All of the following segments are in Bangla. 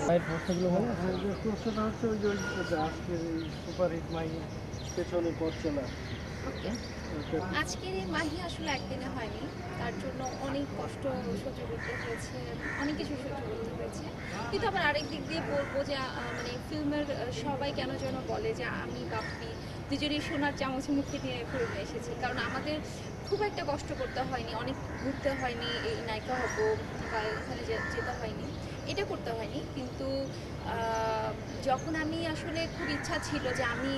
ভাইয়ের প্রশ্নগুলো মনে আছে? যে প্রশ্নটা হচ্ছে ওই যে আজকের এই সুপারহিট মাইয়া পেছনে পথ চলা। ওকে, আজকের এই মাহি আসলে একদিনে হয়নি, তার জন্য অনেক কষ্ট সহ্য করতে হয়েছে, অনেক কিছু সহ্য করতে হয়েছে। কিন্তু আবার আরেক দিক দিয়ে বলবো যে মানে ফিল্মের সবাই কেন যেন বলে যে আমি বাপ্পি দুজনেই সোনার চামচ মুখে নিয়ে ফিল্মে এসেছি, কারণ আমাদের খুব একটা কষ্ট করতে হয়নি, অনেক ঘুরতে হয়নি, এই নায়িকা হবো বা এখানে যেতে হয়নি, এটা করতে হয়নি। কিন্তু যখন আমি আসলে খুব ইচ্ছা ছিল যে আমি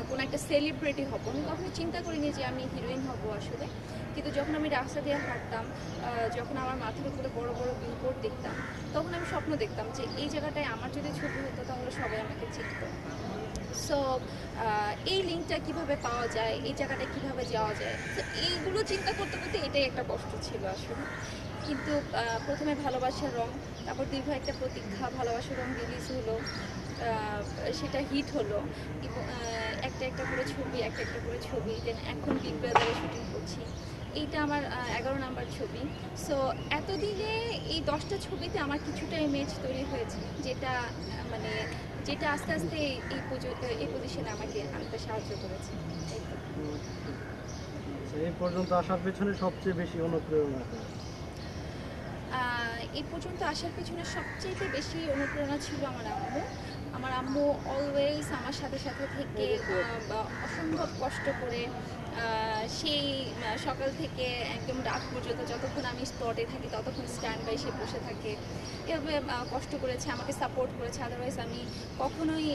কোনো একটা সেলিব্রিটি হব, আমি কখনো চিন্তা করিনি যে আমি হিরোইন হব আসলে। কিন্তু যখন আমি রাস্তা দিয়ে হাঁটতাম, যখন আমার মাথার উপরে বড় বড় বিলবোর্ড দেখতাম, তখন আমি স্বপ্ন দেখতাম যে এই জায়গাটায় আমার যদি ছবি হতো তাহলে সবাই আমাকে চিনত। সো এই লিঙ্কটা কিভাবে পাওয়া যায়, এই জায়গাটায় কিভাবে যাওয়া যায়, তো এইগুলো চিন্তা করতে করতে এটাই একটা কষ্ট ছিল আসলে। কিন্তু প্রথমে ভালোবাসার রং, তারপর দীর্ঘ একটা প্রতীক্ষা, ভালোবাসার রং রিলিজ হলো, সেটা হিট হলো, এবং একটা একটা করে ছবি, একটা একটা করে ছবি, দেন এখন বিগ ব্রাদারে শুটিং করছি। এইটা আমার 11 নাম্বার ছবি। সো এতদিনে এই 10টা ছবিতে আমার কিছুটা ইমেজ তৈরি হয়েছে, যেটা মানে যেটা আস্তে আস্তে এই পজিশনে আমাকে আনতে সাহায্য করেছে। এই পর্যন্ত আসার পেছনে সবচেয়ে বেশি অনুপ্রেরণা? এই পর্যন্ত আসার পেছনে সবচেয়ে বেশি অনুপ্রেরণা ছিল আমার আম্মু। আমার আম্মু অলওয়েজ আমার সাথে সাথে থেকে অসম্ভব কষ্ট করে সেই সকাল থেকে একদম রাত পর্যন্ত যতক্ষণ আমি স্পটে থাকি ততক্ষণ স্ট্যান্ড বাই সে বসে থাকে, এভাবে কষ্ট করেছে, আমাকে সাপোর্ট করেছে, আদারওয়াইজ আমি কখনোই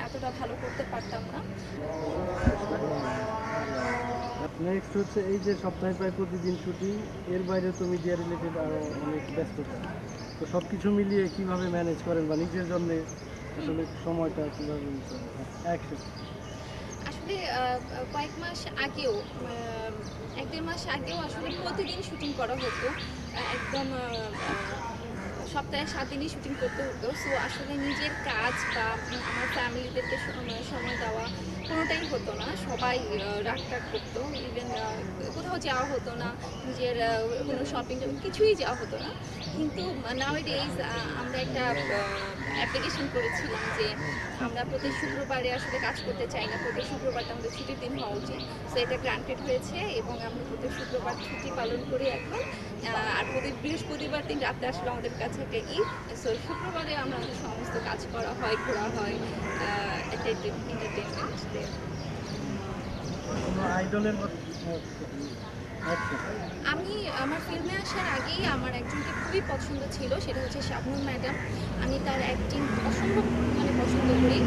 এতটা ভালো করতে পারতাম না। নেক্সট হচ্ছে এই যে সপ্তাহে প্রায় প্রতিদিন শুটিং, এর বাইরে তো মিডিয়া রিলেটেড আরও অনেক ব্যস্ততা, তো সব কিছু মিলিয়ে কীভাবে ম্যানেজ করেন বা নিজের জন্য আসলে সময়টা কীভাবে একসাথে? আসলে কয়েক মাস আগেও, 1-1.5 মাস আগেও আসলে প্রতিদিন শুটিং করা হতো, একদম সপ্তাহে 7 দিনই শুটিং করতে হতো। সো আসলে নিজের কাজ বা আমার ফ্যামিলিদেরকে সময় দেওয়া কোনোটাই হতো না, সবাই রাগ টাগ করতো, ইভেন কোথাও যাওয়া হতো না, নিজের কোনো শপিং কিছুই যাওয়া হতো না। কিন্তু নাওয়াডেজ আমরা একটা অ্যাপ্লিকেশন করেছিলাম যে আমরা প্রতি শুক্রবারে আসলে কাজ করতে চাই না, প্রতি শুক্রবারটা আমাদের ছুটির দিন হওয়া উচিত। সো এটা গ্রান্টেড হয়েছে এবং আমরা প্রতি শুক্রবার ছুটি পালন করি এখন। আর প্রতি বৃহস্পতিবার দিন রাতে আসলে আমাদের কাছে একটা ঈদ। সো শুক্রবারে আমরা সমস্ত কাজ করা হয়, ঘোরা হয়, একটা এন্টারটেনমেন্ট দেয়। আইডলের আমি আমার ফিল্মে আসার আগেই আমার একজনকে খুবই পছন্দ ছিল, সেটা হচ্ছে শাবনূর ম্যাডাম। আমি তার অ্যাক্টিং অসম্ভব মানে পছন্দ করি।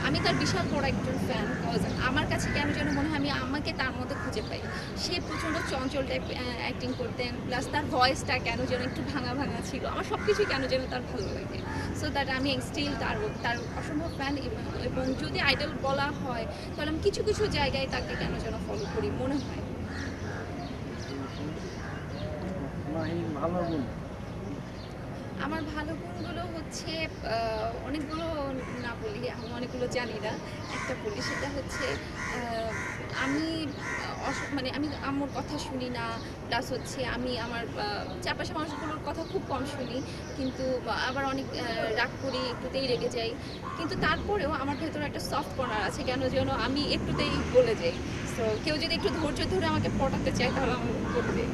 আমি তার বিশাল বড় একজন ফ্যান, বিকজ আমার কাছে কেন যেন মনে হয় আমি আমাকে তার মধ্যে খুঁজে পাই। সে প্রচণ্ড চঞ্চল টাইপ অ্যাক্টিং করতেন, প্লাস তার ভয়েসটা কেন যেন একটু ভাঙা ভাঙা ছিল, আমার সব কিছুই কেন যেন তার ভালো লাগে। সো দ্যাট আমি স্টিল তার অসম্ভব ফ্যান। এবং যদি আইডল বলা হয় তাহলে আমি কিছু কিছু জায়গায় তাকে কেন যেন ফলো করি মনে হয়। ভালো গুণ? আমার ভালো গুণগুলো হচ্ছে অনেকগুলো, না বলি আমি অনেকগুলো জানি না, একটা বলি, সেটা হচ্ছে আমি মানে আমি আম্মুর কথা শুনি না, প্লাস হচ্ছে আমি আমার চারপাশের মানুষগুলোর কথা খুব কম শুনি, কিন্তু আবার অনেক রাগ করি, একটুতেই রেগে যাই। কিন্তু তারপরেও আমার ভেতরে একটা সফট কর্নার আছে, কেন যেন আমি একটুতেই বলে যাই। সো কেউ যদি একটু ধৈর্য ধরে আমাকে পটাতে চায় তাহলে আমি করবে।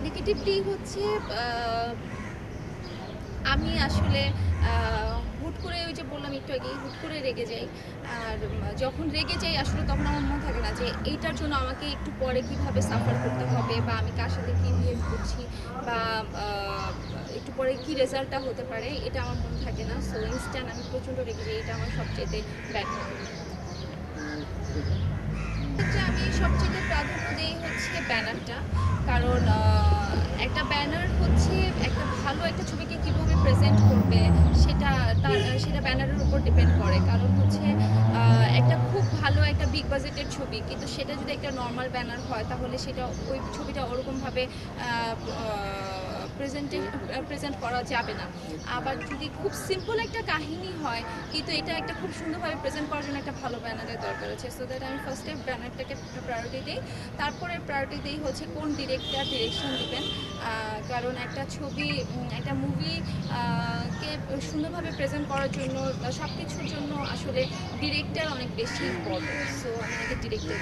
নেগেটিভলি হচ্ছে আমি আসলে হুট করে, ওই যে বললাম একটু আগে, হুট করে রেগে যাই। আর যখন রেগে যাই আসলে তখন আমার মনে থাকে না যে এইটার জন্য আমাকে একটু পরে কিভাবে সাফার করতে হবে, বা আমি কার সাথে কী বিহেভ করছি, বা একটু পরে কী রেজাল্টটা হতে পারে, এটা আমার মনে থাকে না। সো ইনস্ট্যান্ট আমি প্রচণ্ড রেগে যাই, এটা আমার সবচেয়ে ব্যাড। ক্ষেত্রে আমি সবচেয়ে প্রাধান্য দিই হচ্ছে ব্যানারটা, কারণ একটা ব্যানার হচ্ছে একটা ভালো একটা ছবিকে কীভাবে প্রেজেন্ট করবে সেটা ব্যানারের উপর ডিপেন্ড করে। কারণ হচ্ছে একটা খুব ভালো একটা বিগ বাজেটের ছবি, কিন্তু সেটা যদি একটা নর্মাল ব্যানার হয় তাহলে সেটা ওই ছবিটা ওরকমভাবে প্রেজেন্ট করা যাবে না। আবার যদি খুব সিম্পল একটা কাহিনী হয় কিন্তু এটা একটা খুব সুন্দরভাবে প্রেজেন্ট করার জন্য একটা ভালো ব্যানারের দরকার আছে। সো দ্যাট আমি ফার্স্টে ব্যানারটাকে প্রায়োরিটি দিই, তারপরে প্রায়োরিটি দিই হচ্ছে কোন ডিরেকশন দিবেন। কারণ একটা ছবি একটা মুভি কে সুন্দরভাবে প্রেজেন্ট করার জন্য সব কিছুর জন্য আসলে ডিরেক্টর অনেক বেশি ইম্পর্টেন্ট। সো আমি আগে ডিরেক্টর